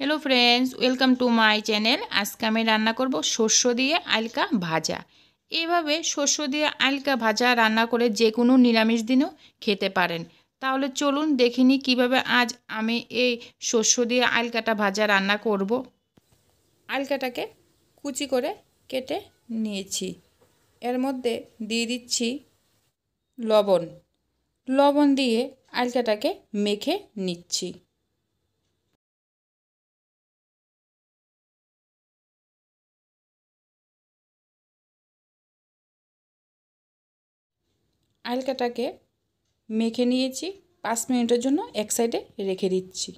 Hello friends welcome to my channel. आज के आमी रान्ना करब शस्य दिए आलका भाजा। एइभाবে शस्य दिए आलका भाजा रान्ना करे जे कोनो निरामिष दिनेও खेते पारेन। ताहले चलुन देखे निই किभाবে आज आमी এই शस्य दिए आलकाटा भाजा रान्ना करब। आलकाटाके कुचि करे केटे निয়েছি। এর মধ্যে দিয়ে দিচ্ছি লবণ। লবণ দিয়ে আলকাটাকে মেখে নিচ্ছি। আলকাটাকে মেখে নিয়েছি। 5 মিনিটের জন্য এক সাইডে রেখে দিচ্ছি।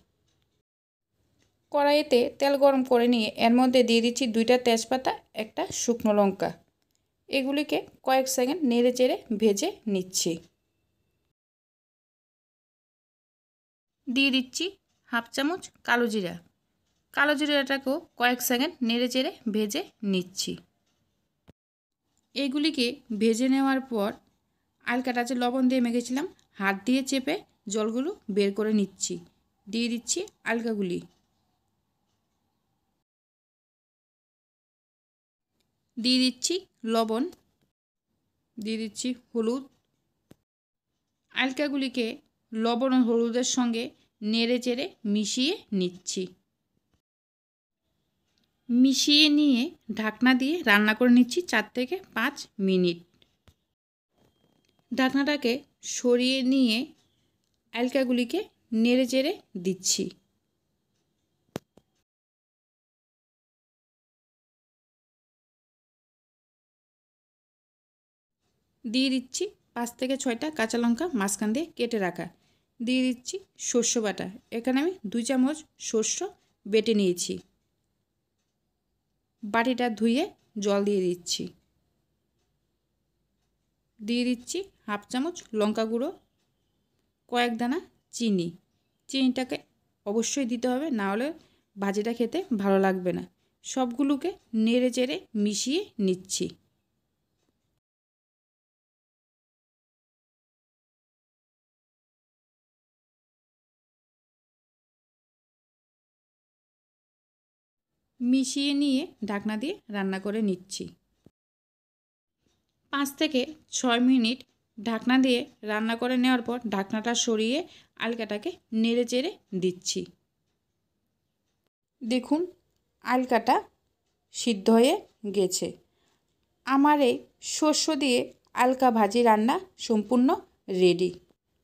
কড়াইতে তেল গরম করে নিয়ে এর মধ্যে দিয়ে দিচ্ছি 2টা তেজপাতা, একটা শুকনো লঙ্কা। এগুলিকে কয়েক সেকেন্ড নেড়েচেড়ে ভেজে নিচ্ছি। দিয়ে দিচ্ছি হাফ চামচ কালো জিরা। কালো জিরাটাকেও কয়েক সেকেন্ড নেড়েচেড়ে ভেজে নিচ্ছি। এগুলিকে ভেজে নেওয়ার পর আলকাটা যে লবণ দিয়ে মেখেছিলাম হাত দিয়ে চেপে জলগুলো বের করে নিচ্ছি। দিয়ে দিচ্ছি আলকাগুলি। দিয়ে দিচ্ছি লবণ। দিয়ে দিচ্ছি হলুদ। আলকাগুলিকে লবণ ও হলুদের সঙ্গে নেড়ে চেড়ে মিশিয়ে নিচ্ছি। মিশিয়ে নিয়ে ঢাকনা দিয়ে রান্না করে নিচ্ছি 4 থেকে 5 মিনিট। ঢাকনাটাকে সরিয়ে নিয়ে আলকাগুলিকে নেড়ে চেড়ে দিচ্ছি। দিয়ে দিচ্ছি 5 থেকে 6টা কাঁচা লঙ্কা মাঝখান দিয়ে কেটে রাখা। দিয়ে দিচ্ছি শস্য বাটা। এখানে আমি 2 চামচ শস্য বেটে নিয়েছি। বাটিটা ধুয়ে জল দিয়ে দিচ্ছি। দিয়ে দিচ্ছি হাফ চামচ লঙ্কা গুঁড়ো, কয়েক দানা চিনি। চিনিটাকে অবশ্যই দিতে হবে, না হলে ভাজিটা খেতে ভালো লাগবে না। সবগুলোকে নেড়ে চেড়ে মিশিয়ে নিচ্ছি। মিশিয়ে নিয়ে ঢাকনা দিয়ে রান্না করে নিচ্ছি। 5 থেকে 6 মিনিট ঢাকনা দিয়ে রান্না করে নেওয়ার পর ঢাকনাটা সরিয়ে আলকাটাকে নেড়ে চেড়ে দিচ্ছি। দেখুন আলকাটা সিদ্ধ হয়ে গেছে। আমার এই শস্য দিয়ে আলকা ভাজি রান্না সম্পূর্ণ রেডি।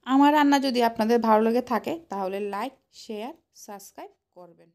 আমার রান্না যদি আপনাদের ভালো লেগে থাকে তাহলে লাইক, শেয়ার, সাবস্ক্রাইব করবেন।